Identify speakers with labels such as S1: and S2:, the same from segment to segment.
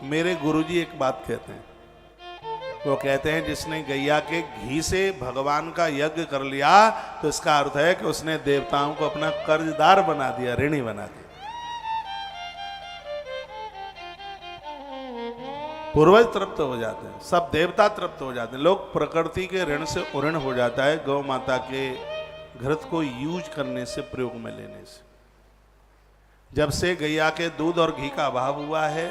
S1: मेरे गुरुजी एक बात कहते हैं, वो कहते हैं जिसने गैया के घी से भगवान का यज्ञ कर लिया तो इसका अर्थ है कि उसने देवताओं को अपना कर्जदार बना दिया, ऋणी बना दिया। पूर्वज तृप्त हो जाते हैं, सब देवता तृप्त हो जाते हैं, लोग प्रकृति के ऋण से ऋण हो जाता है गौ माता के घृत को यूज करने से, प्रयोग में लेने से। जब से गैया के दूध और घी का अभाव हुआ है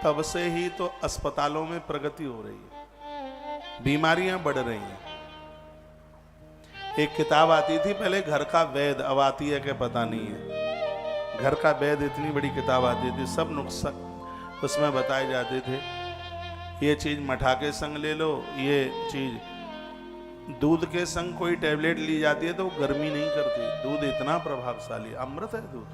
S1: तब से ही तो अस्पतालों में प्रगति हो रही है, बीमारियां बढ़ रही हैं। एक किताब आती थी पहले, घर का वैद, अब आती है कि पता नहीं है। घर का वैद इतनी बड़ी किताब आती थी, सब नुस्खे उसमें बताए जाते थे। ये चीज मठा के संग ले लो, ये चीज दूध के संग कोई टैबलेट ली जाती है तो वो गर्मी नहीं करती। दूध इतना प्रभावशाली, अमृत है दूध।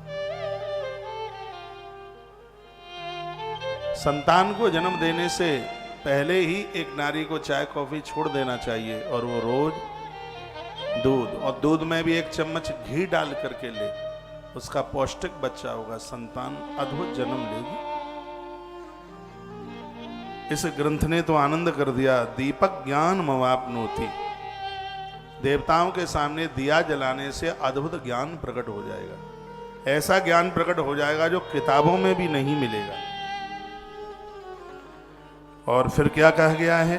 S1: संतान को जन्म देने से पहले ही एक नारी को चाय कॉफी छोड़ देना चाहिए और वो रोज दूध, और दूध में भी 1 चम्मच घी डाल करके ले, उसका पौष्टिक बच्चा होगा, संतान अद्भुत जन्म लेगी। इस ग्रंथ ने तो आनंद कर दिया। दीपक ज्ञान मवाप्नोति, देवताओं के सामने दिया जलाने से अद्भुत ज्ञान प्रकट हो जाएगा। ऐसा ज्ञान प्रकट हो जाएगा जो किताबों में भी नहीं मिलेगा। और फिर क्या कहा गया है,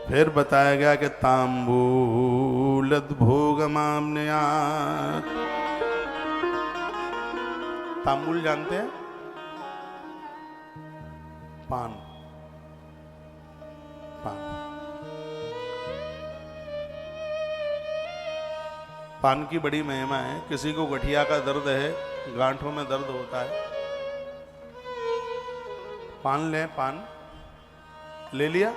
S1: फिर बताया गया कि तांबूलद भोगमाम्नयात्। तांबूल जानते हैं? पान, पान, पान की बड़ी महिमा है। किसी को गठिया का दर्द है, गांठों में दर्द होता है, पान लें, पान ले लिया,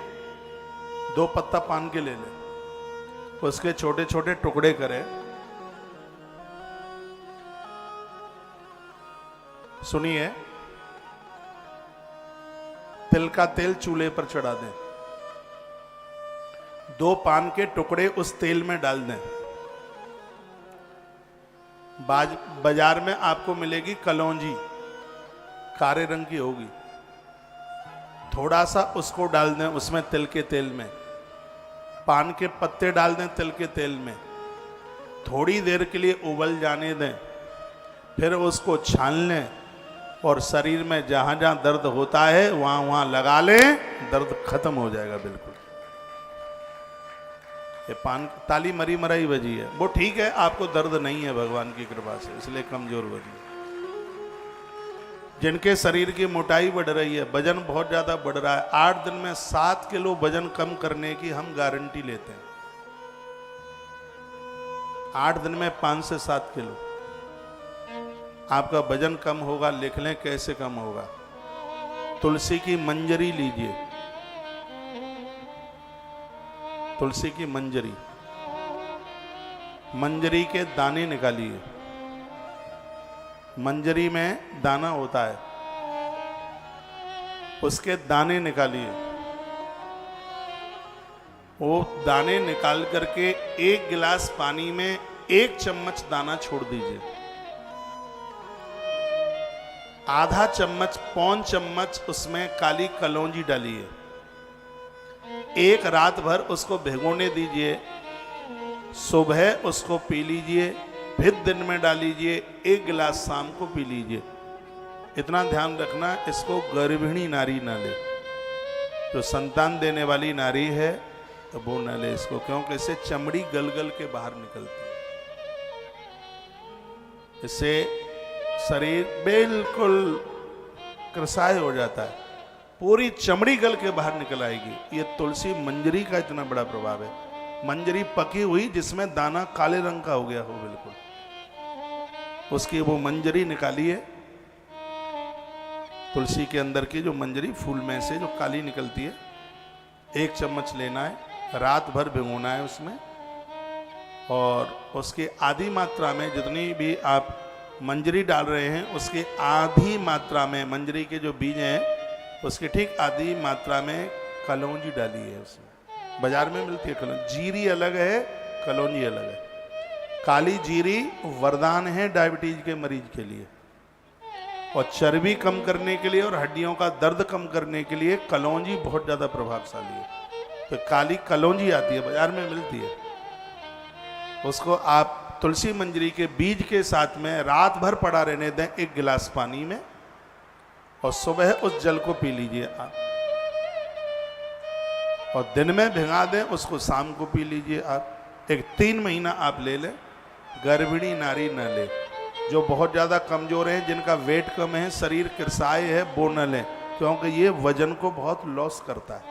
S1: 2 पत्ता पान के ले लें, उसके छोटे छोटे टुकड़े करें, सुनिए, तिल का तेल चूल्हे पर चढ़ा दें, 2 पान के टुकड़े उस तेल में डाल दें। बाजार में आपको मिलेगी कलौंजी, काले रंग की होगी, थोड़ा सा उसको डाल दें उसमें, तिल के तेल में। पान के पत्ते डाल दें तिल के तेल में, थोड़ी देर के लिए उबल जाने दें, फिर उसको छान लें और शरीर में जहां जहां दर्द होता है वहां वहां लगा लें, दर्द खत्म हो जाएगा बिल्कुल। ये पान ताली मरी मराई बजी है, वो ठीक है, आपको दर्द नहीं है भगवान की कृपा से, इसलिए कमजोर बजी। जिनके शरीर की मोटाई बढ़ रही है, वजन बहुत ज्यादा बढ़ रहा है, 8 दिन में 7 किलो वजन कम करने की हम गारंटी लेते हैं। 8 दिन में 5 से 7 किलो आपका वजन कम होगा। लिख लें कैसे कम होगा। तुलसी की मंजरी लीजिए, तुलसी की मंजरी, मंजरी के दाने निकालिए, मंजरी में दाना होता है, उसके दाने निकालिए, वो दाने निकाल करके 1 गिलास पानी में 1 चम्मच दाना छोड़ दीजिए, आधा चम्मच, पौन चम्मच उसमें काली कलौंजी डालिए, 1 रात भर उसको भिगोने दीजिए, सुबह उसको पी लीजिए, फिर दिन में डालीजिए, 1 गिलास शाम को पी लीजिए। इतना ध्यान रखना, इसको गर्भिणी नारी ना ले, जो संतान देने वाली नारी है तो वो न ले इसको, क्योंकि इससे चमड़ी गल गल के बाहर निकलती है, इससे शरीर बिल्कुल क्रसाय हो जाता है, पूरी चमड़ी गल के बाहर निकल आएगी। ये तुलसी मंजरी का इतना बड़ा प्रभाव है। मंजरी पकी हुई जिसमें दाना काले रंग का हो गया हो बिल्कुल, उसकी वो मंजरी निकालिए, तुलसी के अंदर की जो मंजरी फूल में से जो काली निकलती है, 1 चम्मच लेना है, रात भर भिगोना है उसमें, और उसके आधी मात्रा में जितनी भी आप मंजरी डाल रहे हैं उसके आधी मात्रा में, मंजरी के जो बीज हैं उसके ठीक आधी मात्रा में कलौंजी डाली है उसमें। बाजार में मिलती है कलौंजी, जीरी अलग है, कलौंजी अलग है। काली जीरी वरदान है डायबिटीज के मरीज के लिए, और चर्बी कम करने के लिए और हड्डियों का दर्द कम करने के लिए कलौंजी बहुत ज़्यादा प्रभावशाली है। तो काली कलौंजी आती है, बाजार में मिलती है, उसको आप तुलसी मंजरी के बीज के साथ में रात भर पड़ा रहने दें 1 गिलास पानी में, और सुबह उस जल को पी लीजिए आप, और दिन में भिगा दें, उसको शाम को पी लीजिए आप। 3 महीना आप ले लें। गर्भिणी नारी न ले, जो बहुत ज़्यादा कमज़ोर हैं, जिनका वेट कम है, शरीर कृसाय है, वो न लें, क्योंकि ये वजन को बहुत लॉस करता है।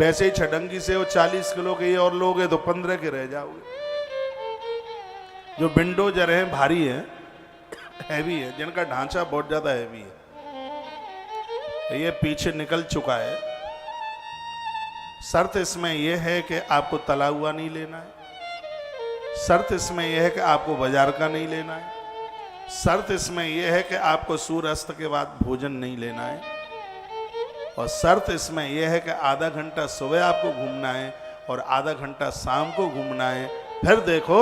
S1: वैसे ही छटंगी से वो 40 किलो के और लोगे तो 15 के रह जाओगे। जो विंडोजर हैं, भारी हैं, हैवी है, जिनका ढांचा बहुत ज़्यादा हैवी है, ये पीछे निकल चुका है। शर्त इसमें यह है कि आपको तला हुआ नहीं लेना है। शर्त इसमें यह है कि आपको बाजार का नहीं लेना है। शर्त इसमें यह है कि आपको सूर्यास्त के बाद भोजन नहीं लेना है। और शर्त इसमें यह है कि आधा घंटा सुबह आपको घूमना है और आधा घंटा शाम को घूमना है। फिर देखो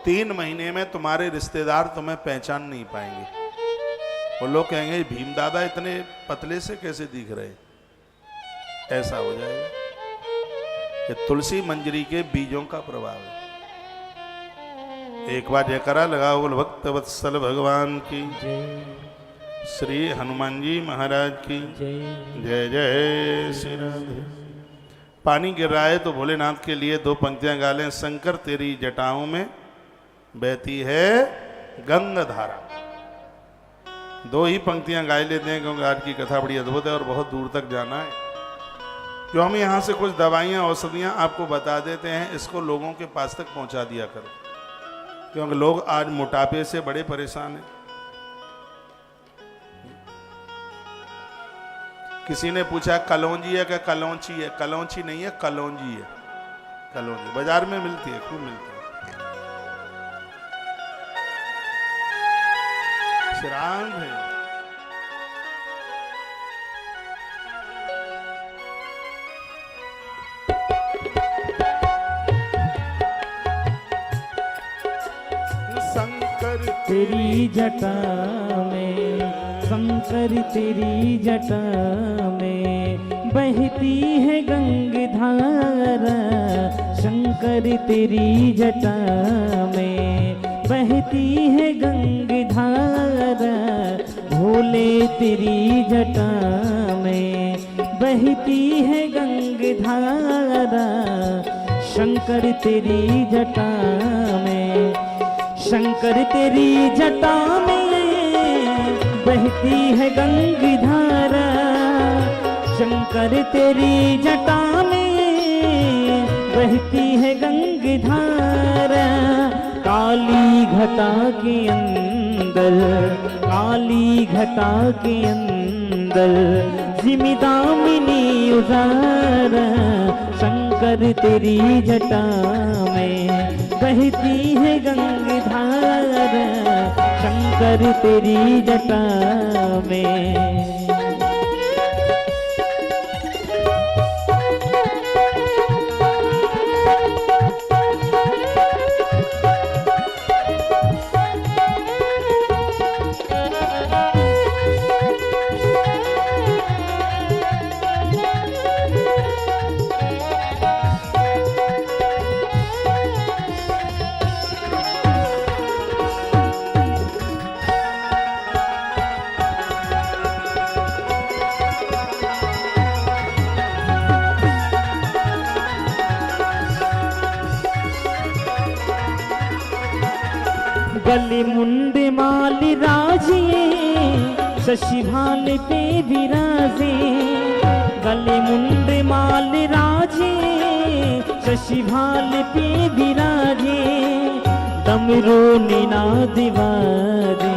S1: 3 महीने में तुम्हारे रिश्तेदार तुम्हें पहचान नहीं पाएंगे। वो लोग कहेंगे भीम दादा इतने पतले से कैसे दिख रहे, ऐसा हो जाएगा। ये तुलसी मंजरी के बीजों का प्रभाव है। एक बार जयकारा लगाओ बोल भक्त वत्सल भगवान की जय, श्री हनुमान जी महाराज की जय जय श्री राधे। पानी गिर रहा है तो भोलेनाथ के लिए 2 पंक्तियां गा लें। शंकर तेरी जटाओं में बहती है गंगा धारा। 2 ही पंक्तियां गा लेते हैं क्योंकि आज की कथा बड़ी अद्भुत है और बहुत दूर तक जाना है। जो हम यहाँ से कुछ दवाइयाँ औषधियाँ आपको बता देते हैं, इसको लोगों के पास तक पहुँचा दिया करो, क्योंकि लोग आज मोटापे से बड़े परेशान हैं। किसी ने पूछा कलौंजी है क्या? कलौंची है। कलौंची नहीं है, कलौंजी है। कलौंजी बाजार में मिलती है, खूब मिलती है। श्रांत है।
S2: तेरी जटा में, शंकर तेरी जटा में बहती है गंगाधारा। शंकर तेरी जटा में बहती है गंगाधारा। भोले तेरी जटा में बहती है गंगाधारा। शंकर तेरी जटा में, शंकर तेरी जटा में बहती है गंगाधारा। शंकर तेरी जटा में बहती है गंगाधारा। काली घटा के अंदर, काली घटा के अंदर जिमिदामिनी उजारा। शंकर तेरी जटा में बहती है गंगाधारा। शंकर तेरी जटा में। गले मुंडे माल राजिए, शशि भाल पे विराजे। गले मुंडे माल राजे, शशि भाल पे विराजे। डमरू निनाद बाजे,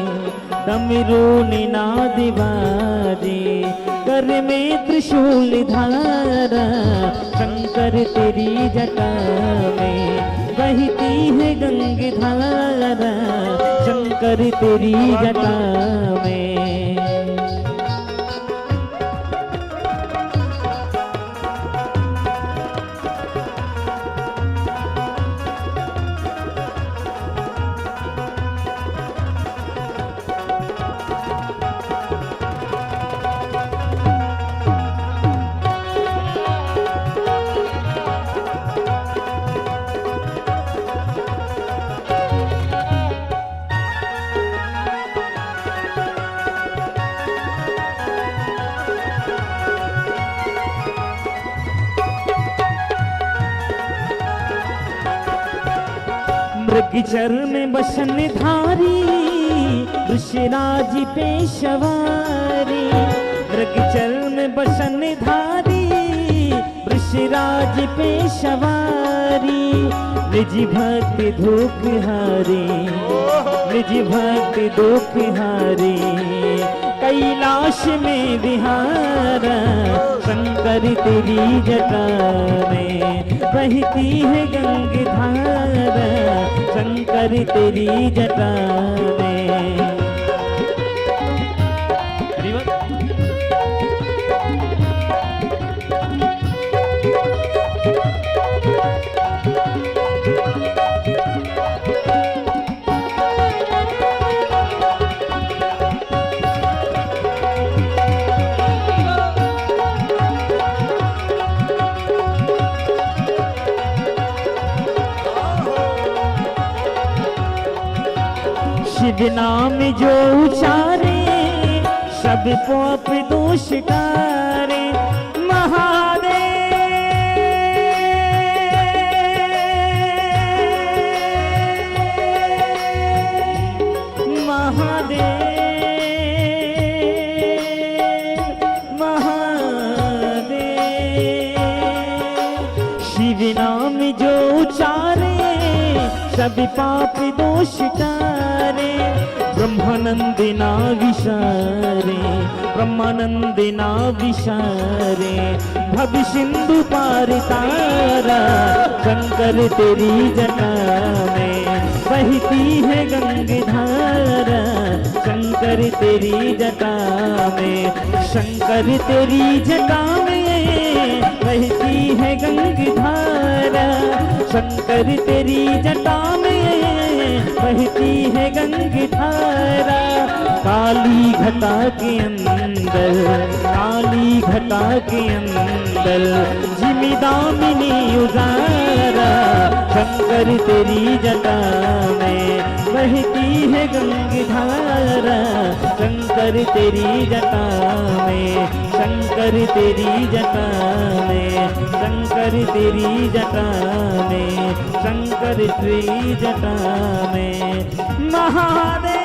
S2: डमरू निनाद बाजे। कर में त्रिशूल धारा। शंकर तेरी जटा में बहती है गंगाधारा। शंकर तेरी जटा में। मृगचर में बसन धारी ऋषिराज पेशवारी, मृगचर में बसन धारी ऋषिराज पेशवारी, निज भक्ति दुख हारी, निज भक्ति दुख हारी, कैलाश में विहार शंकर तेरी जटा में बहती है गंगाधार शंकर तेरी जटा में। शिव नाम जो उचारे सब पाप दोष टारे, महादेव महादेव महादेव। शिव नाम जो उचारे सब पाप दोष टारे, ब्रह्मानंदिना विशारे ब्रह्मानंदिना विशारे, भव सिंधु पार तारा शंकर तेरी जटा में बहती है गंगाधारा शंकर तेरी जटा में, शंकर तेरी जटा में बहती है गंगाधारा शंकर तेरी जटा में बहती है गंगाधारा। काली घटा के अंदर काली घटा के अंदर जिमिदामिनी उजारा शंकर तेरी जटा में बहती है गंगाधारा शंकर तेरी जटा में, शंकर तेरी जटा में शंकर तेरी जटा में शंकर तेरी जटा में। महादेव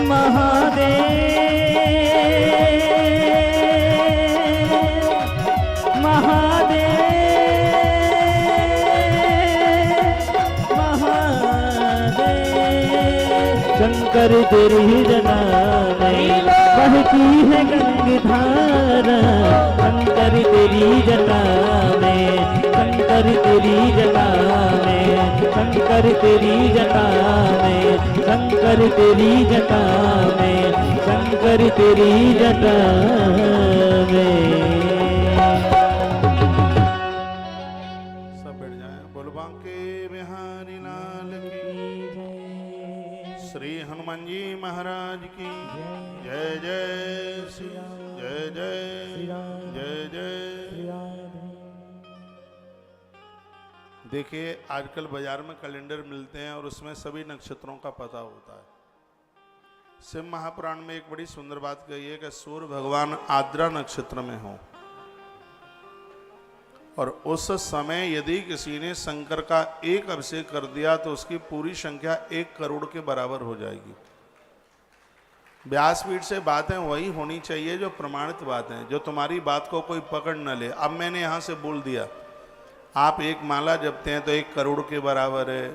S2: महादेव महादेव शंकर तेरी जटा में बहती है गंगाधारा शंकर तेरी जटा में शंकर तेरी जटा में शंकर तेरी जटा में शंकर तेरी जटा में शंकर तेरी जटा में।
S1: सब बैठ जाए। बोल बांके बिहारी लाल की, श्री हनुमान जी महाराज की जय जय श्री जय जय जय जय। देखिए आजकल बाजार में कैलेंडर मिलते हैं और उसमें सभी नक्षत्रों का पता होता है। शिव महापुराण में एक बड़ी सुंदर बात कही है कि सूर्य भगवान आद्रा नक्षत्र में हो और उस समय यदि किसी ने शंकर का एक अभिषेक कर दिया तो उसकी पूरी संख्या 1 करोड़ के बराबर हो जाएगी। व्यासपीठ से बातें वही होनी चाहिए जो प्रमाणित बातें, जो तुम्हारी बात को कोई पकड़ न ले। अब मैंने यहाँ से बोल दिया आप एक माला जपते हैं तो 1 करोड़ के बराबर है।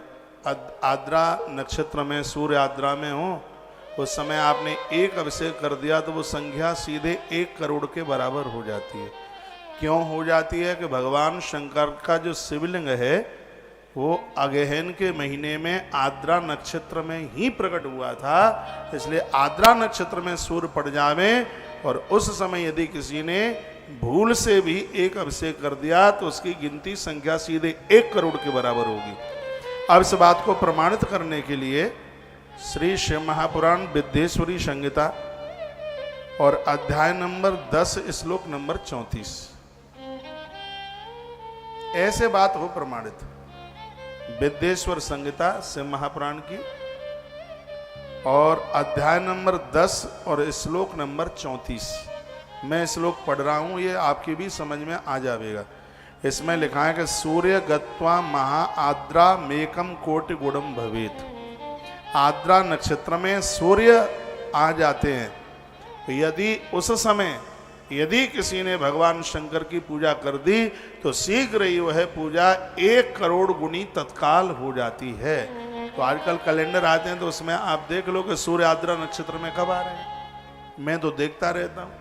S1: आद्रा नक्षत्र में सूर्य आद्रा में हो उस समय आपने एक अभिषेक कर दिया तो वो संख्या सीधे 1 करोड़ के बराबर हो जाती है। क्यों हो जाती है कि भगवान शंकर का जो शिवलिंग है वो अगहन के महीने में आद्रा नक्षत्र में ही प्रकट हुआ था, इसलिए आद्रा नक्षत्र में सूर्य पड़ जावे और उस समय यदि किसी ने भूल से भी एक अभिषेक कर दिया तो उसकी गिनती संख्या सीधे 1 करोड़ के बराबर होगी। अब इस बात को प्रमाणित करने के लिए श्री शिव महापुराण विद्येश्वरी संहिता और अध्याय नंबर 10 श्लोक नंबर 34 ऐसे बात हो प्रमाणित। विद्येश्वर संहिता शिव महापुराण की और अध्याय नंबर 10 और श्लोक नंबर 34 मैं श्लोक पढ़ रहा हूँ, ये आपकी भी समझ में आ जाएगा। इसमें लिखा है कि सूर्य गत्वा महा आद्रा मेकम कोटि गुणम भवेत। आद्रा नक्षत्र में सूर्य आ जाते हैं, तो यदि उस समय यदि किसी ने भगवान शंकर की पूजा कर दी तो शीघ्र ही वह पूजा 1 करोड़ गुनी तत्काल हो जाती है। तो आजकल कैलेंडर आते हैं तो उसमें आप देख लो कि सूर्य आद्रा नक्षत्र में कब आ रहे हैं। मैं तो देखता रहता हूँ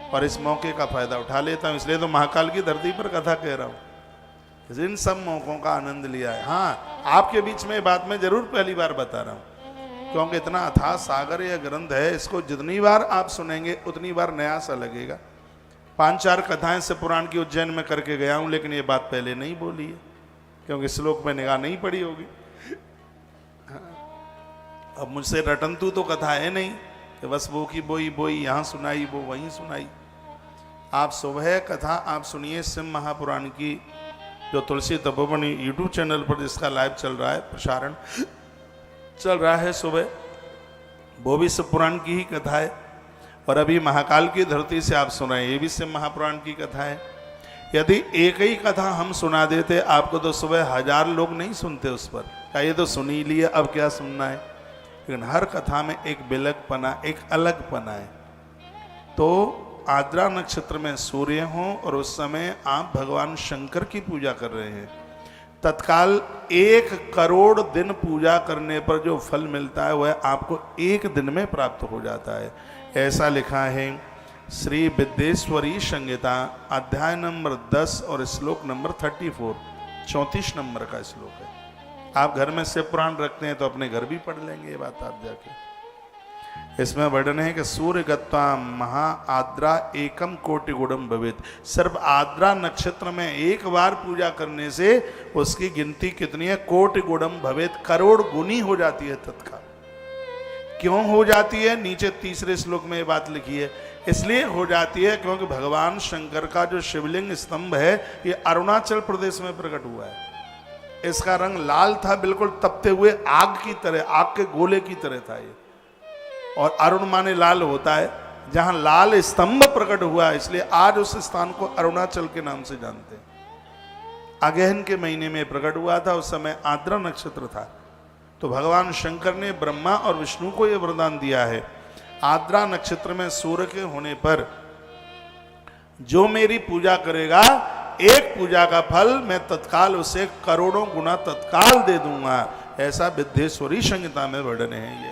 S1: और इस मौके का फायदा उठा लेता हूँ, इसलिए तो महाकाल की धरती पर कथा कह रहा हूँ। इन सब मौकों का आनंद लिया है। हाँ, आपके बीच में बात मैं जरूर पहली बार बता रहा हूँ, क्योंकि इतना अथाह सागर यह ग्रंथ है, इसको जितनी बार आप सुनेंगे उतनी बार नया सा लगेगा। 5-4 कथाएं से पुराण की उज्जैन में करके गया हूं, लेकिन ये बात पहले नहीं बोली है क्योंकि श्लोक में निगाह नहीं पड़ी होगी। अब मुझसे रटंतु तो कथा है नहीं कि बस वो की बोई बोई यहाँ सुनाई वो वहीं सुनाई। आप सुबह कथा आप सुनिए सिंह महापुराण की, जो तुलसी तपोवन यूट्यूब चैनल पर जिसका लाइव चल रहा है, प्रसारण चल रहा है सुबह, वो भी शिव पुराण की ही कथा है। और अभी महाकाल की धरती से आप सुनाए, ये भी शिव महापुराण की कथा है। यदि एक ही कथा हम सुना देते आपको तो सुबह 1000 लोग नहीं सुनते उस पर, क्या ये तो सुनी लिए अब क्या सुनना है। लेकिन हर कथा में एक बिलकपना, एक अलगपना है। तो आद्रा नक्षत्र में सूर्य हों और उस समय आप भगवान शंकर की पूजा कर रहे हैं, तत्काल 1 करोड़ दिन पूजा करने पर जो फल मिलता है वह आपको 1 दिन में प्राप्त हो जाता है। ऐसा लिखा है श्री विद्येश्वरी संहिता अध्याय नंबर 10 और श्लोक नंबर 34, 34 नंबर का श्लोक है। आप घर में शिव पुराण रखते हैं तो अपने घर भी पढ़ लेंगे ये बात आप जाके। इसमें वर्णन है कि सूर्य गत्वा महा आद्रा एकम कोटि गुणम भवेत। सिर्फ आद्रा नक्षत्र में एक बार पूजा करने से उसकी गिनती कितनी है? कोटि गुणम भवेत, करोड़ गुनी हो जाती है तत्काल। क्यों हो जाती है? नीचे तीसरे श्लोक में ये बात लिखी है। इसलिए हो जाती है क्योंकि भगवान शंकर का जो शिवलिंग स्तंभ है ये अरुणाचल प्रदेश में प्रकट हुआ है। इसका रंग लाल था, बिल्कुल तपते हुए आग की तरह, आग के गोले की तरह था ये। और अरुण माने लाल होता है, जहां लाल स्तंभ प्रकट हुआ, इसलिए आज उस स्थान को अरुणाचल के नाम से जानते हैं। अगहन के महीने में प्रकट हुआ था, उस समय आद्रा नक्षत्र था। तो भगवान शंकर ने ब्रह्मा और विष्णु को यह वरदान दिया है, आद्रा नक्षत्र में सूर्य के होने पर जो मेरी पूजा करेगा, एक पूजा का फल मैं तत्काल उसे करोड़ों गुना तत्काल दे दूंगा। ऐसा विद्येश्वरी संहिता में वर्णन है। ये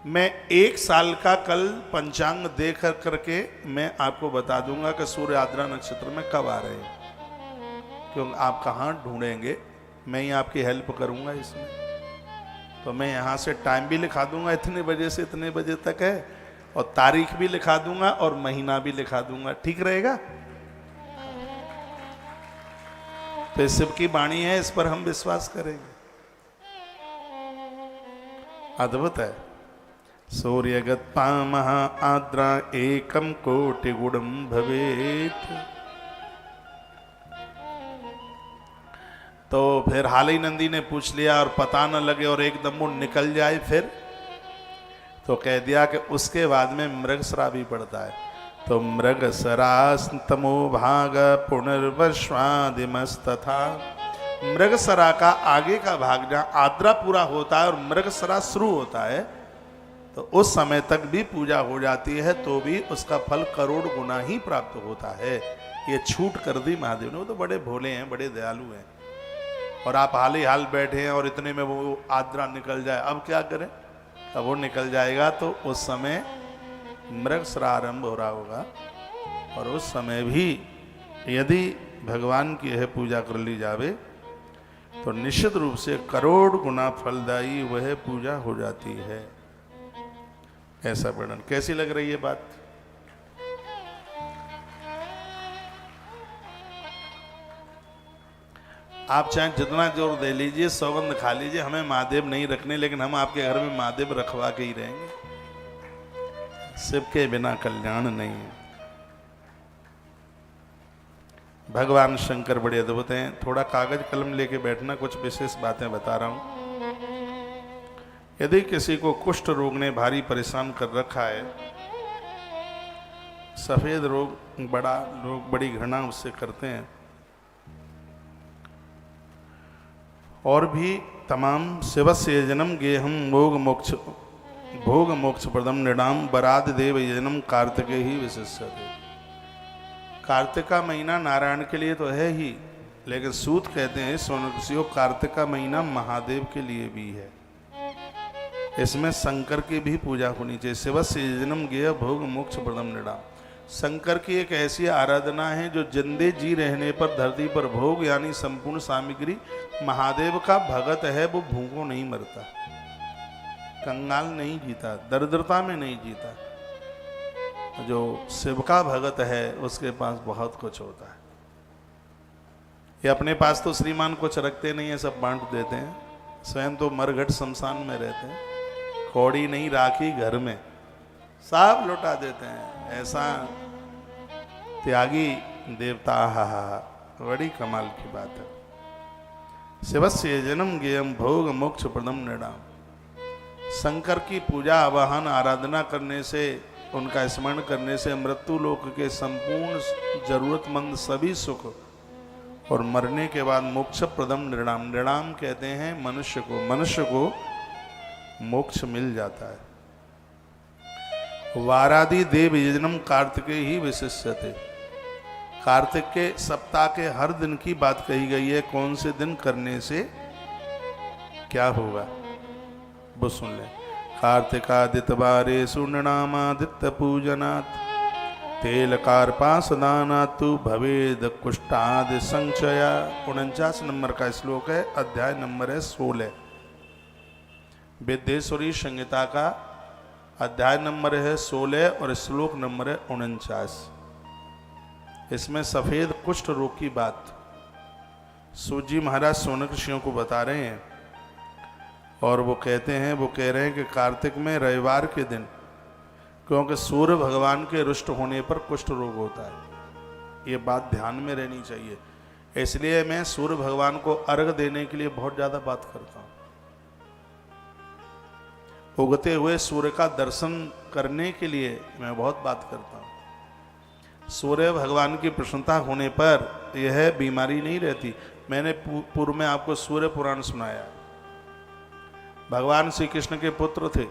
S1: मैं 1 साल का कल पंचांग देख करके मैं आपको बता दूंगा कि सूर्य आद्रा नक्षत्र में कब आ रहे हैं, क्योंकि आप कहाँ ढूंढेंगे, मैं ही आपकी हेल्प करूंगा इसमें। तो मैं यहाँ से टाइम भी लिखा दूंगा, इतने बजे से इतने बजे तक है, और तारीख भी लिखा दूंगा और महीना भी लिखा दूंगा। ठीक रहेगा? तो शिव की वाणी है, इस पर हम विश्वास करेंगे। अद्भुत है। सूर्यगत्वा महा आद्रा एकम कोटि गुणम भवेत। तो फिर हाली नंदी ने पूछ लिया और पता न लगे और एकदम वो निकल जाए, फिर तो कह दिया कि उसके बाद में मृगसरा भी पड़ता है। तो मृगसरास्तमो भाग पुनर्वश्वादिमस्तथा। मृगसरा का आगे का भाग जहाँ आद्रा पूरा होता है और मृगसरा शुरू होता है, तो उस समय तक भी पूजा हो जाती है, तो भी उसका फल करोड़ गुना ही प्राप्त होता है। ये छूट कर दी महादेव ने। वो तो बड़े भोले हैं, बड़े दयालु हैं। और आप हाल ही हाल बैठे हैं और इतने में वो आद्रा निकल जाए, अब क्या करें? अब वो निकल जाएगा तो उस समय मृगसरा आरंभ हो रहा होगा, और उस समय भी यदि भगवान की यह पूजा कर ली जावे तो निश्चित रूप से करोड़ गुना फलदायी वह पूजा हो जाती है। ऐसा वर्णन। कैसी लग रही है बात? आप चाहे जितना जोर दे लीजिए, सौगंध खा लीजिए, हमें महादेव नहीं रखने, लेकिन हम आपके घर में महादेव रखवा के ही रहेंगे। शिव के बिना कल्याण नहीं है। भगवान शंकर बड़े अद्भुत हैं। थोड़ा कागज कलम लेके बैठना, कुछ विशेष बातें बता रहा हूं। यदि किसी को कुष्ठ रोग ने भारी परेशान कर रखा है, सफेद रोग, बड़ा लोग बड़ी घृणा उससे करते हैं, और भी तमाम शिवस्य यजनम गेहम भोग मोक्ष प्रदम निडाम बराद देव यजनम कार्तिके ही विशिष्यते। कार्तिक का महीना नारायण के लिए तो है ही, लेकिन सूत कहते हैं सोनकृषियों कार्तिक का महीना महादेव के लिए भी है। इसमें शंकर की भी पूजा होनी चाहिए। शिवस्य यजनम गेह भोग मोक्ष प्रदम निडाम। शंकर की एक ऐसी आराधना है जो जिंदे जी रहने पर धरती पर भोग यानी संपूर्ण सामग्री, महादेव का भगत है वो भूखों नहीं मरता, कंगाल नहीं जीता, दरिद्रता में नहीं जीता। जो शिव का भगत है उसके पास बहुत कुछ होता है। ये अपने पास तो श्रीमान कुछ रखते नहीं है, सब बांट देते हैं, स्वयं तो मरघट शमशान में रहते हैं, कौड़ी नहीं राखी घर में, सब लुटा देते हैं। ऐसा त्यागी देवता, हा बड़ी कमाल की बात है। शिवस्य जन्म गेयम भोग मोक्ष प्रदम निडाम। शंकर की पूजा आवाहन आराधना करने से, उनका स्मरण करने से मृत्यु लोक के संपूर्ण जरूरतमंद सभी सुख और मरने के बाद मोक्ष प्रदम निर्णाम, निर्णाम कहते हैं मनुष्य को मोक्ष मिल जाता है। वारादि देव यजनम कार्तिके ही विशिष्यते। कार्तिक के सप्ताह के हर दिन की बात कही गई है, कौन से दिन करने से क्या होगा वो सुन ले। कार्तिकादित्यवारे सुननामादित्य पूजनात् तेल कार्पासदानातु भवेद कुष्ठादि संचया। 49 नंबर का श्लोक है, अध्याय नंबर है 16, विद्येश्वरी संहिता का अध्याय नंबर है 16 और श्लोक नंबर है 49। इसमें सफेद कुष्ठ रोग की बात सूजी महाराज सोनक ऋषियों को बता रहे हैं, और वो कह रहे हैं कि कार्तिक में रविवार के दिन, क्योंकि सूर्य भगवान के रुष्ट होने पर कुष्ठ रोग होता है, ये बात ध्यान में रहनी चाहिए। इसलिए मैं सूर्य भगवान को अर्घ देने के लिए बहुत ज्यादा बात करता हूँ। उगते हुए सूर्य का दर्शन करने के लिए मैं बहुत बात करता हूँ। सूर्य भगवान की प्रसन्नता होने पर यह बीमारी नहीं रहती। मैंने पूर्व में आपको सूर्य पुराण सुनाया। भगवान श्री कृष्ण के पुत्र थे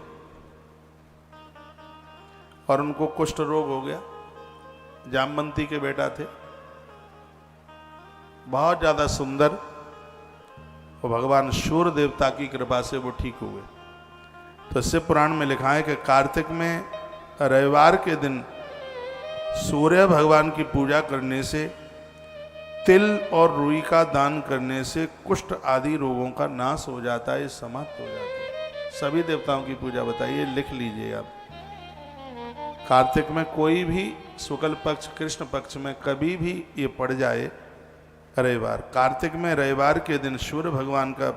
S1: और उनको कुष्ठ रोग हो गया। जामवंती के बेटा थे, बहुत ज्यादा सुंदर, और भगवान सूर्य देवता की कृपा से वो ठीक हुए। तो शिव पुराण में लिखा है कि कार्तिक में रविवार के दिन सूर्य भगवान की पूजा करने से, तिल और रुई का दान करने से कुष्ठ आदि रोगों का नाश हो जाता है, समाप्त हो जाता है। सभी देवताओं की पूजा बताइए, लिख लीजिए आप। कार्तिक में कोई भी शुक्ल पक्ष कृष्ण पक्ष में कभी भी ये पड़ जाए रविवार, कार्तिक में रविवार के दिन सूर्य भगवान का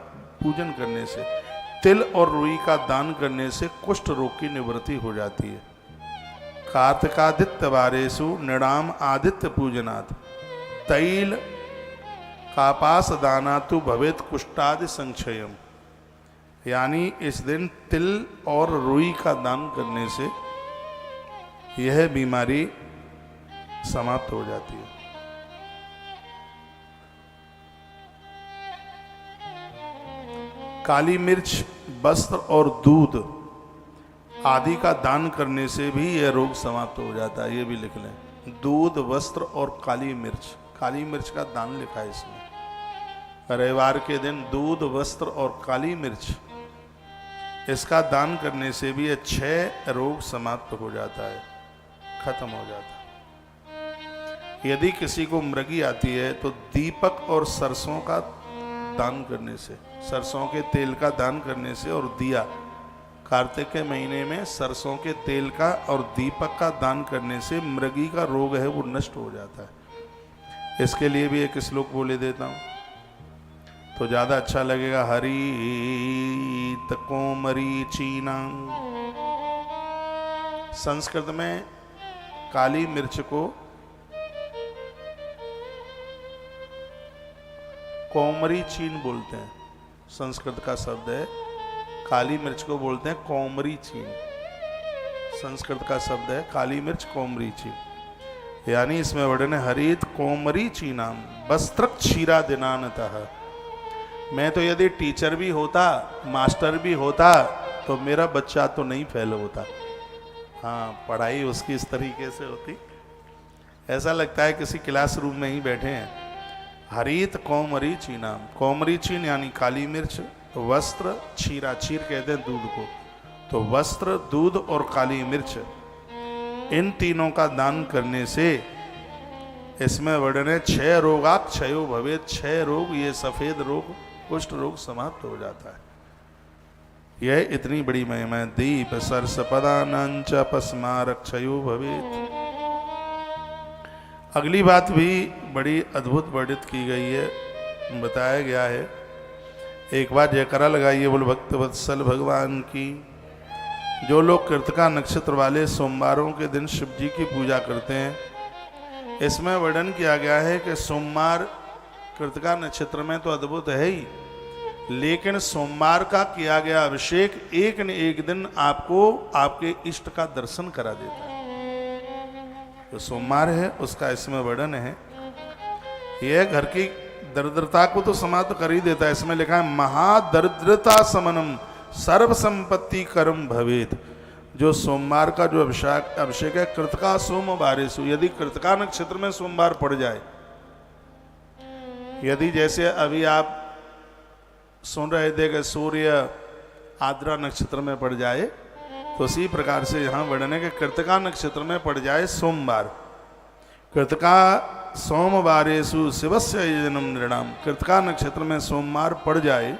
S1: पूजन करने से, तिल और रुई का दान करने से कुष्ठ रोग की निवृत्ति हो जाती है। कार्तिकादित्य वारेषु नृणाम आदित्य पूजनात् तैल कापास दानातु भवेत कुष्ठादि संक्षयम। यानी इस दिन तिल और रुई का दान करने से यह बीमारी समाप्त हो जाती है। काली मिर्च, वस्त्र और दूध आदि का दान करने से भी यह रोग समाप्त हो जाता है, ये भी लिख लें। दूध, वस्त्र और काली मिर्च, काली मिर्च का दान लिखा है इसमें। रविवार के दिन दूध, वस्त्र और काली मिर्च, इसका दान करने से भी यह 6 रोग समाप्त हो जाता है, खत्म हो जाता है। यदि किसी को मृगी आती है तो दीपक और सरसों का दान करने से, सरसों के तेल का दान करने से, और दिया, कार्तिक के महीने में सरसों के तेल का और दीपक का दान करने से मृगी का रोग है वो नष्ट हो जाता है। इसके लिए भी एक श्लोक बोले देता हूँ तो ज्यादा अच्छा लगेगा। हरित कोमरी चीना। संस्कृत में काली मिर्च को कोमरी चीन बोलते हैं, संस्कृत का शब्द है काली मिर्च को बोलते हैं कोमरी चीन, संस्कृत का शब्द है काली मिर्च कोमरी चीन, यानी इसमें वर्णन है हरित कोमरी चीनाम वस्त्र क्षीरा दिनानतः। मैं तो यदि टीचर भी होता, मास्टर भी होता, तो मेरा बच्चा तो नहीं फेल होता। हाँ, पढ़ाई उसकी इस तरीके से होती, ऐसा लगता है किसी क्लासरूम में ही बैठे हैं। हरित कोमरी चीनाम, कोमरी चीन यानी काली मिर्च, वस्त्र क्षीरा, क्षीर कहते हैं दूध को, तो वस्त्र, दूध और काली मिर्च, इन तीनों का दान करने से इसमें वर्णन है 6 रोगाक्षयो भवेत, 6 रोग, ये सफेद रोग, कुष्ठ रोग समाप्त हो जाता है। यह इतनी बड़ी महिमा है। दीप सरसपदानांच पस्मारक्षयो भवेत। अगली बात भी बड़ी अद्भुत वर्णित की गई है, बताया गया है। एक बार जयकारा लगाइए बोल भक्त वत्सल भगवान की। जो लोग कृतिका नक्षत्र वाले सोमवारों के दिन शिव जी की पूजा करते हैं, इसमें वर्णन किया गया है कि सोमवार कृतिका नक्षत्र में तो अद्भुत है ही, लेकिन सोमवार का किया गया अभिषेक एक न एक दिन आपको आपके इष्ट का दर्शन करा देता है। तो सोमवार है उसका इसमें वर्णन है। यह घर की दरिद्रता को तो समाप्त कर ही देता है। इसमें लिखा है महादरिद्रता समनम सर्व संपत्ति कर्म भवेत। जो सोमवार का जो अभिषेक है कृतिका सोमवारेषु, यदि कृतिका नक्षत्र में सोमवार पड़ जाए, यदि जैसे अभी आप सुन रहे थे कि सूर्य आद्रा नक्षत्र में पड़ जाए, तो उसी प्रकार से यहाँ वर्णन है कि कृतिका नक्षत्र में पड़ जाए सोमवार। कृतिका सोमवारेषु शिवस्य जन्म नृणाम, कृतिका नक्षत्र में सोमवार पड़ जाए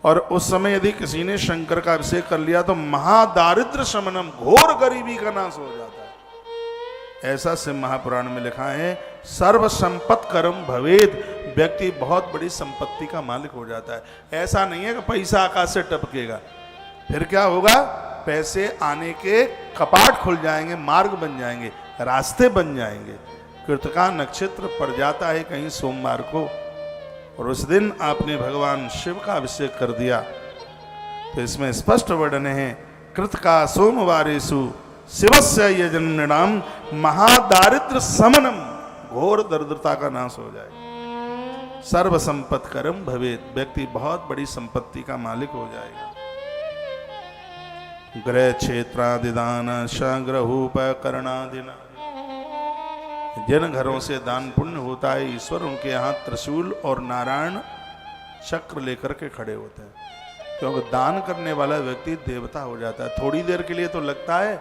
S1: और उस समय यदि किसी ने शंकर का अभिषेक कर लिया तो महादारिद्र शमनम, घोर गरीबी का नाश हो जाता है। ऐसा शिव महापुराण में लिखा है। सर्व संपत्ति कर्म भवेद, व्यक्ति बहुत बड़ी संपत्ति का मालिक हो जाता है। ऐसा नहीं है कि पैसा आकाश से टपकेगा, फिर क्या होगा, पैसे आने के कपाट खुल जाएंगे, मार्ग बन जाएंगे, रास्ते बन जाएंगे। कृतिका नक्षत्र पड़ जाता है कहीं सोमवार को, और उस दिन आपने भगवान शिव का अभिषेक कर दिया, तो इसमें स्पष्ट वर्णन है कृतिका सोमवारेषु शिवस्य यजनम महादारिद्र समनम, घोर दरिद्रता का नाश हो जाए। सर्व संपत्ति कर्म भवेत, व्यक्ति बहुत बड़ी संपत्ति का मालिक हो जाएगा। ग्रह क्षेत्रादिदान संग्रहोपकरणादिना, जिन घरों से दान पुण्य होता है, ईश्वर उनके यहाँ त्रिशूल और नारायण चक्र लेकर के खड़े होते हैं, क्योंकि दान करने वाला व्यक्ति देवता हो जाता है। थोड़ी देर के लिए तो लगता है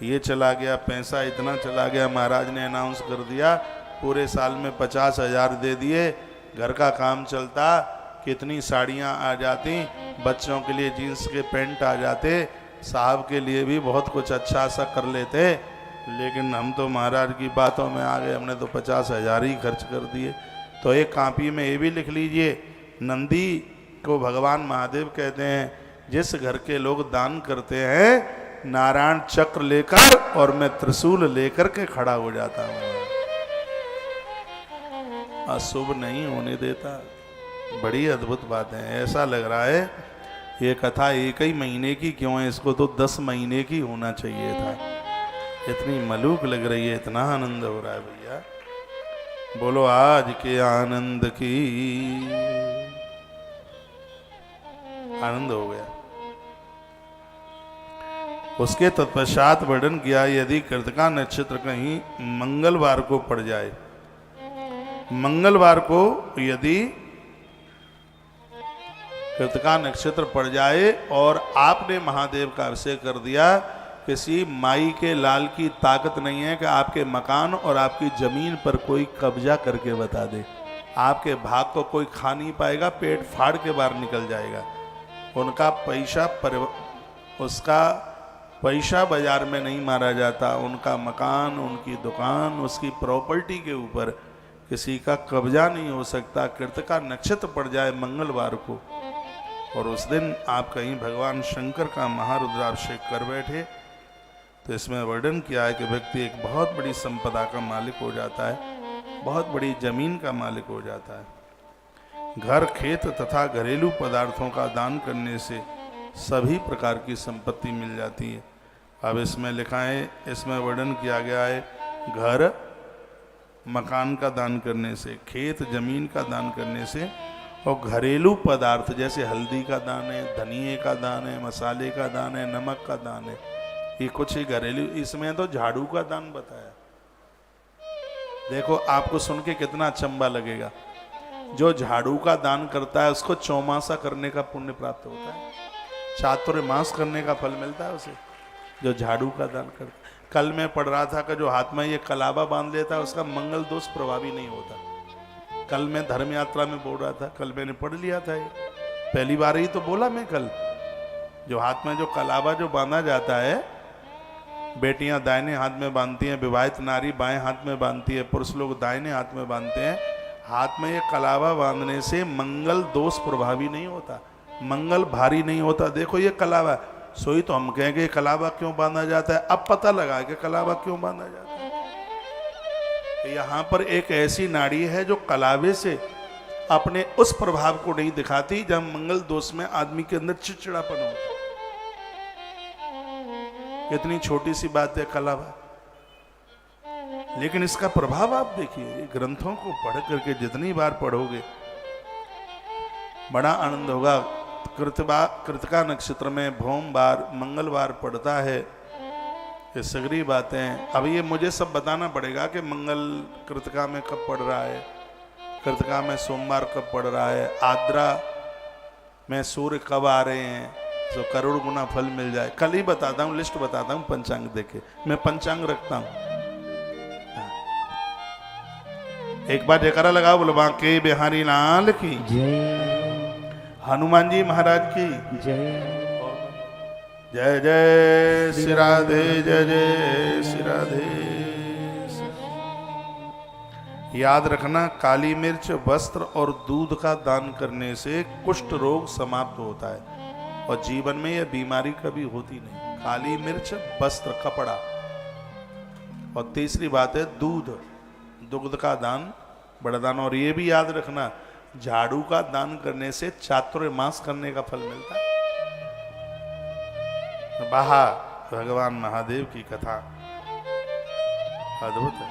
S1: ये चला गया, पैसा इतना चला गया, महाराज ने अनाउंस कर दिया, पूरे साल में 50,000 दे दिए, घर का काम चलता, कितनी साड़ियाँ आ जाती, बच्चों के लिए जीन्स के पैंट आ जाते, साहब के लिए भी बहुत कुछ अच्छा सा कर लेते, लेकिन हम तो महाराज की बातों में आ गए, हमने तो 50,000 ही खर्च कर दिए। तो एक कॉपी में ये भी लिख लीजिए, नंदी को भगवान महादेव कहते हैं, जिस घर के लोग दान करते हैं नारायण चक्र लेकर और मैं त्रिशूल लेकर के खड़ा हो जाता हूँ, अशुभ नहीं होने देता। बड़ी अद्भुत बात है। ऐसा लग रहा है ये कथा एक ही महीने की क्यों है, इसको तो 10 महीने की होना चाहिए था। इतनी मलूक लग रही है, इतना आनंद हो रहा है भैया। बोलो आज के आनंद की, आनंद हो गया। उसके तत्पश्चात वर्णन किया, यदि कृतिका नक्षत्र कहीं मंगलवार को पड़ जाए, मंगलवार को यदि कृतिका नक्षत्र पड़ जाए और आपने महादेव का अभिषेक कर दिया, किसी माई के लाल की ताकत नहीं है कि आपके मकान और आपकी जमीन पर कोई कब्जा करके बता दे। आपके भाग को कोई खा नहीं पाएगा, पेट फाड़ के बाहर निकल जाएगा। उनका पैसा उसका पैसा बाजार में नहीं मारा जाता, उनका मकान, उनकी दुकान, उसकी प्रॉपर्टी के ऊपर किसी का कब्जा नहीं हो सकता। कृतिका नक्षत्र पड़ जाए मंगलवार को और उस दिन आप कहीं भगवान शंकर का महारुद्राभिषेक कर बैठे, तो इसमें वर्णन किया है कि व्यक्ति एक बहुत बड़ी संपदा का मालिक हो जाता है, बहुत बड़ी जमीन का मालिक हो जाता है। घर, खेत तथा घरेलू पदार्थों का दान करने से सभी प्रकार की संपत्ति मिल जाती है। अब इसमें लिखा है, इसमें वर्णन किया गया है घर मकान का दान करने से, खेत जमीन का दान करने से, और घरेलू पदार्थ जैसे हल्दी का दान है, धनिए का दान है, मसाले का दान है, नमक का दान है, ये कुछ ही घरेलू। इसमें तो झाड़ू का दान बताया। देखो आपको सुन के कितना अचंभा लगेगा। जो झाड़ू का दान करता है उसको चौमासा करने का पुण्य प्राप्त होता है, चातुर्मास करने का फल मिलता है उसे, जो झाड़ू का दान करता। कल मैं पढ़ रहा था कि जो हाथ में ये कलावा बांध लेता है उसका मंगल दोष प्रभावी नहीं होता। कल मैं धर्म यात्रा में बोल रहा था, कल मैंने पढ़ लिया था, ये पहली बार ही तो बोला मैं कल। जो हाथ में जो कलावा जो बांधा जाता है, बेटियां दाहिने हाथ में बांधती हैं, विवाहित नारी बाएं हाथ में बांधती है, पुरुष लोग दाहिने हाथ में बांधते हैं। हाथ में ये कलावा बांधने से मंगल दोष प्रभावी नहीं होता, मंगल भारी नहीं होता। देखो ये कलावा, सोई तो हम कहेंगे कलावा क्यों बांधा जाता है, अब पता लगा कि कलावा क्यों बांधा जाता है। यहाँ पर एक ऐसी नाड़ी है जो कलावे से अपने उस प्रभाव को नहीं दिखाती जब मंगल दोष में आदमी के अंदर चिड़चिड़ापन होता। इतनी छोटी सी बात है कलावा, लेकिन इसका प्रभाव आप देखिए। ग्रंथों को पढ़ करके जितनी बार पढ़ोगे बड़ा आनंद होगा। कृतिका नक्षत्र में भोमवार मंगलवार पड़ता है, ये सगरी बातें। अब ये मुझे सब बताना पड़ेगा कि मंगल कृतिका में कब पड़ रहा है, कृतिका में सोमवार कब पड़ रहा है, आद्रा में सूर्य कब आ रहे हैं, तो करोड़ गुना फल मिल जाए। कल ही बताता हूँ, लिस्ट बताता हूँ पंचांग देखे, मैं पंचांग रखता हूँ। एक बार जयकारा लगाओ, बोलो बांके बिहारी लाल की
S2: जय,
S1: हनुमान जी महाराज की
S2: जय,
S1: जय जय श्री राधे, जय जय श्री राधे। याद रखना, काली मिर्च, वस्त्र और दूध का दान करने से कुष्ठ रोग समाप्त होता है और जीवन में यह बीमारी कभी होती नहीं। काली मिर्च, वस्त्र, कपड़ा, और तीसरी बात है दूध, दुग्ध का दान बड़ा दान। और ये भी याद रखना, झाड़ू का दान करने से चातुर्मास करने का फल मिलता है। बाहा भगवान महादेव की कथा अद्भुत है।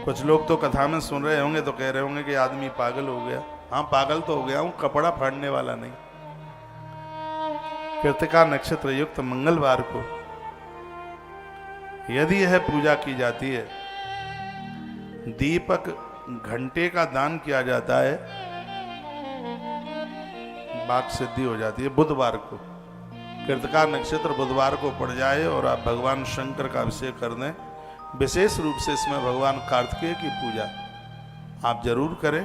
S1: कुछ लोग तो कथा में सुन रहे होंगे तो कह रहे होंगे कि आदमी पागल हो गया। हाँ, पागल तो हो गया हूं, कपड़ा फाड़ने वाला नहीं। कृतिका नक्षत्र युक्त मंगलवार को यदि यह पूजा की जाती है, दीपक घंटे का दान किया जाता है, बात सिद्धि हो जाती है। बुधवार को कृतिका नक्षत्र बुधवार को पड़ जाए और आप भगवान शंकर का अभिषेक कर दें, विशेष रूप से इसमें भगवान कार्तिकेय की पूजा आप जरूर करें।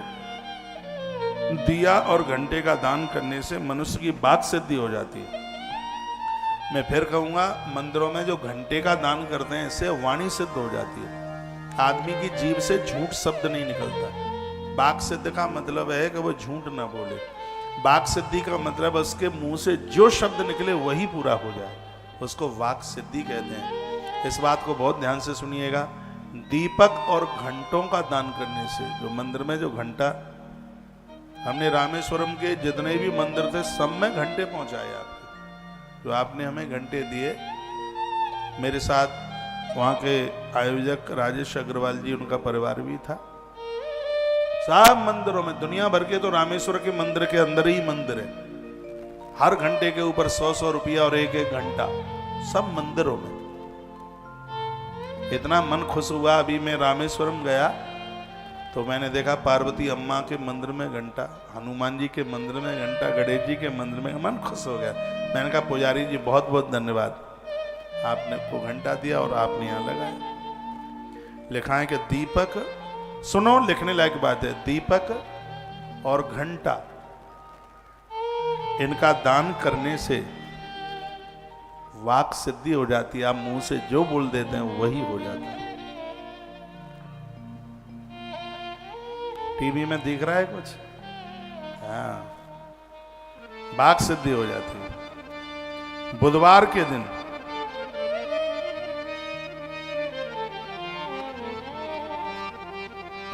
S1: दिया और घंटे का दान करने से मनुष्य की बात सिद्धि हो जाती है। मैं फिर कहूंगा, मंदिरों में जो घंटे का दान करते हैं इससे वाणी सिद्ध हो जाती है। आदमी की जीभ से झूठ शब्द नहीं निकलता। वाक सिद्ध का मतलब है कि वो झूठ ना बोले। वाक सिद्धि का मतलब उसके मुंह से जो शब्द निकले वही पूरा हो जाए, उसको वाक सिद्धि कहते हैं। इस बात को बहुत ध्यान से सुनिएगा। दीपक और घंटों का दान करने से, जो मंदिर में जो घंटा, हमने रामेश्वरम के जितने भी मंदिर थे सब में घंटे पहुंचाए आपके, जो आपने हमें घंटे दिए। मेरे साथ वहाँ के आयोजक राजेश अग्रवाल जी, उनका परिवार भी था। सब मंदिरों में, दुनिया भर के तो रामेश्वर के मंदिर के अंदर ही मंदिर है, हर घंटे के ऊपर 100-100 रुपया और एक एक घंटा, सब मंदिरों में। इतना मन खुश हुआ। अभी मैं रामेश्वरम गया तो मैंने देखा पार्वती अम्मा के मंदिर में घंटा, हनुमान जी के मंदिर में घंटा, गणेश जी के मंदिर में, मन खुश हो गया। मैंने कहा पुजारी जी बहुत बहुत धन्यवाद, आपने को घंटा दिया और आपने यहां लगाया। लिखा है कि दीपक, सुनो लिखने लायक बात है, दीपक और घंटा इनका दान करने से वाक सिद्धि हो जाती है। आप मुंह से जो बोल देते हैं वही हो जाता है। टीवी में दिख रहा है कुछ? हाँ, वाक सिद्धि हो जाती है। बुधवार के दिन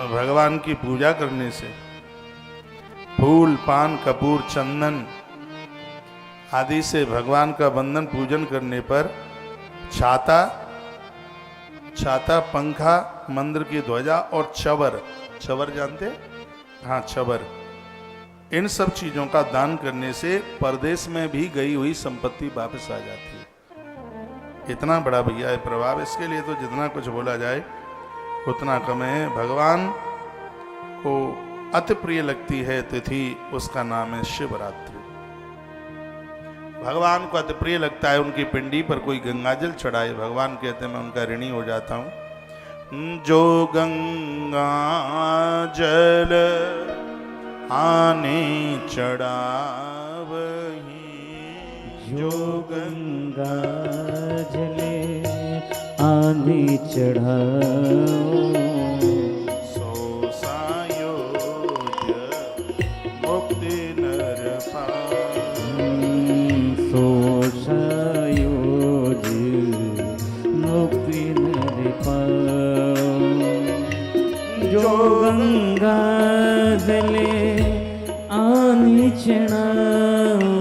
S1: भगवान की पूजा करने से फूल पान कपूर चंदन आदि से भगवान का वंदन पूजन करने पर छाता छाता पंखा मंदिर की ध्वजा और चवर, चवर जानते? हाँ चवर, इन सब चीजों का दान करने से परदेश में भी गई हुई संपत्ति वापस आ जाती है। इतना बड़ा भैया है प्रभाव, इसके लिए तो जितना कुछ बोला जाए उतना कम है। भगवान को अति प्रिय लगती है तिथि, उसका नाम है शिवरात्रि। भगवान को अति प्रिय लगता है उनकी पिंडी पर कोई गंगाजल चढ़ाए। भगवान कहते हैं मैं उनका ऋणी हो जाता हूं। जो गंगा जल आने चढ़ावही,
S2: जो गंगा जले आने चढ़ाओ,
S1: सो सायोज्य मुक्ति नर पाए।
S2: सोषायोज मुक्ति नर पाओ। जो गंगा जले आनी चढ़ाओ,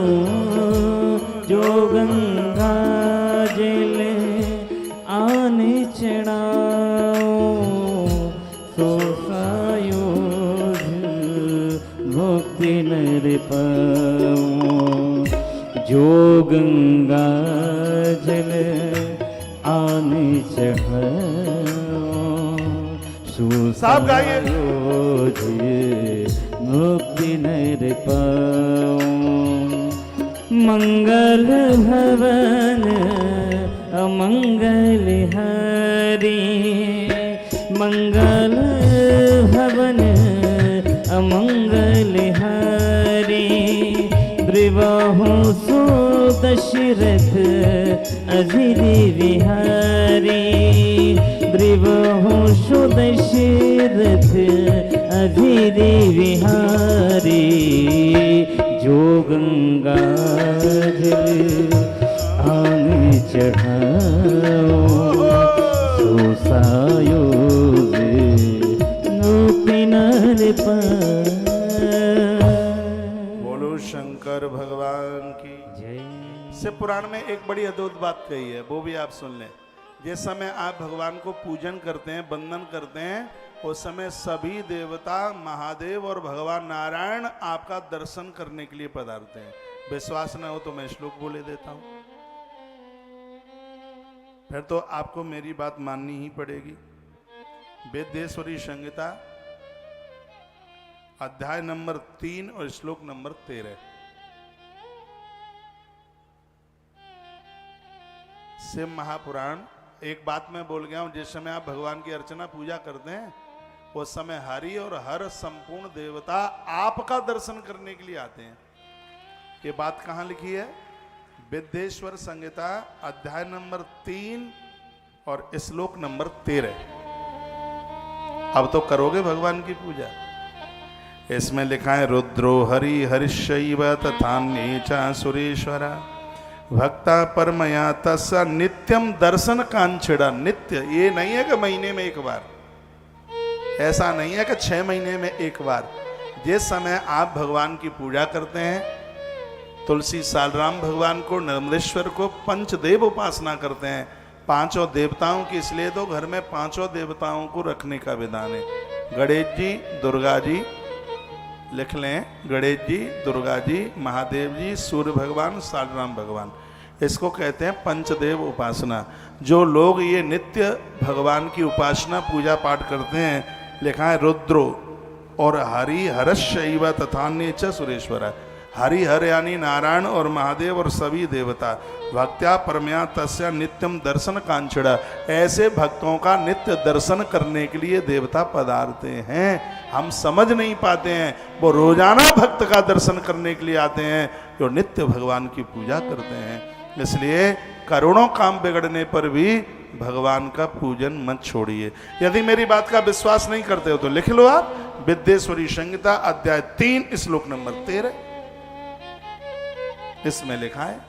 S2: जो गंगा जले आनी चढ़ाओ, सोषायोज मुक्ति नर पाओ। जो गंगा जल आने चढ़ाओ,
S1: साहब गाइए।
S2: मुक्ति नर पाओ। मंगल भवन अमंगल हरि, मंगल भवन अमंगल हरि। द्रिवहु सो दशरथ अजिरि विहारी, द्रिवहु सो दशरथ अजिरि विहारी। जो गंगा जल आने चढ़ाओ, सो सायोज मुक्ति नर पाओ।
S1: शंकर भगवान की
S2: जय।
S1: शिव पुराण में एक बड़ी अद्भुत बात कही है, वो भी आप सुन लें। जिस समय आप भगवान को पूजन करते हैं, वंदन करते हैं, उस समय सभी देवता महादेव और भगवान नारायण आपका दर्शन करने के लिए पधारते हैं। विश्वास न हो तो मैं श्लोक बोले देता हूं, फिर तो आपको मेरी बात माननी ही पड़ेगी। वेदेश्वरी संहिता अध्याय नंबर 3 और श्लोक नंबर 13। शिव महापुराण। एक बात मैं बोल गया हूं, जिस समय आप भगवान की अर्चना पूजा करते हैं उस समय हरि और हर संपूर्ण देवता आपका दर्शन करने के लिए आते हैं। ये बात कहां लिखी है? वेदेश्वर संहिता अध्याय नंबर 3 और श्लोक नंबर 13। अब तो करोगे भगवान की पूजा। इसमें लिखा है रुद्रो हरि हरिशैव तथान्ये च सुरेश्वरा भक्ता परमया तस्सा नित्यम दर्शन कांक्षिणा। नित्य, ये नहीं है कि महीने में एक बार, ऐसा नहीं है कि 6 महीने में एक बार। जिस समय आप भगवान की पूजा करते हैं, तुलसी सालराम भगवान को, नर्मदेश्वर को, पंचदेव उपासना करते हैं, पांचों देवताओं की, इसलिए तो घर में पांचों देवताओं को रखने का विधान है। गणेश जी, दुर्गा जी, लिख लें, गणेश जी, दुर्गा जी, महादेव जी, सूर्य भगवान, सालराम भगवान, इसको कहते हैं पंचदेव उपासना। जो लोग ये नित्य भगवान की उपासना पूजा पाठ करते हैं, लिखा है रुद्रो और हरि हरशैव तथान्ये च सुरेश्वर। हरि हर यानी नारायण और महादेव और सभी देवता भक्त्या परमया तस्या नित्यम दर्शन कांक्षिणा। ऐसे भक्तों का नित्य दर्शन करने के लिए देवता पधारते हैं। हम समझ नहीं पाते हैं, वो रोजाना भक्त का दर्शन करने के लिए आते हैं जो नित्य भगवान की पूजा करते हैं। इसलिए करोड़ों काम बिगड़ने पर भी भगवान का पूजन मत छोड़िए। यदि मेरी बात का विश्वास नहीं करते हो तो लिख लो आप, वेदेश्वरी संहिता अध्याय 3 श्लोक नंबर 13। इसमें लिखा है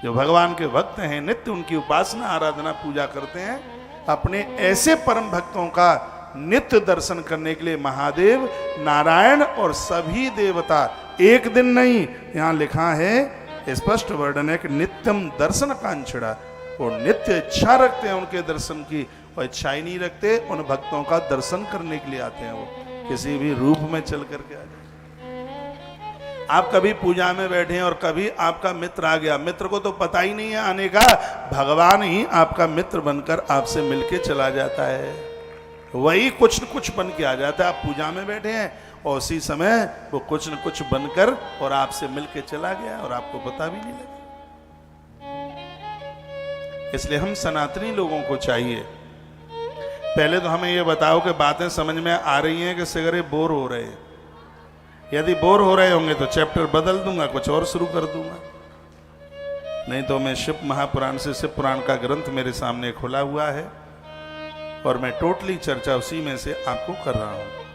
S1: जो भगवान के भक्त हैं, नित्य उनकी उपासना आराधना पूजा करते हैं, अपने ऐसे परम भक्तों का नित्य दर्शन करने के लिए महादेव, नारायण और सभी देवता एक दिन नहीं, यहाँ लिखा है स्पष्ट वर्णन है कि नित्यम दर्शन कांक्षिणा, वो नित्य इच्छा रखते हैं उनके दर्शन की, और इच्छा ही नहीं रखते, उन भक्तों का दर्शन करने के लिए आते हैं, वो किसी भी रूप में चल करके आ जाए। आप कभी पूजा में बैठे हैं और कभी आपका मित्र आ गया, मित्र को तो पता ही नहीं है आने का, भगवान ही आपका मित्र बनकर आपसे मिलके चला जाता है, वही कुछ न कुछ बन के आ जाता है। आप पूजा में बैठे हैं और उसी समय वो कुछ न कुछ बनकर और आपसे मिलके चला गया और आपको पता भी नहीं लगा। इसलिए हम सनातनी लोगों को चाहिए, पहले तो हमें ये बताओ कि बातें समझ में आ रही हैं कि सिगरे बोर हो रहे हैं। यदि बोर हो रहे होंगे तो चैप्टर बदल दूंगा, कुछ और शुरू कर दूंगा, नहीं तो मैं शिव महापुराण से, शिव पुराण का ग्रंथ मेरे सामने खुला हुआ है और मैं टोटली चर्चा उसी में से आपको कर रहा हूं।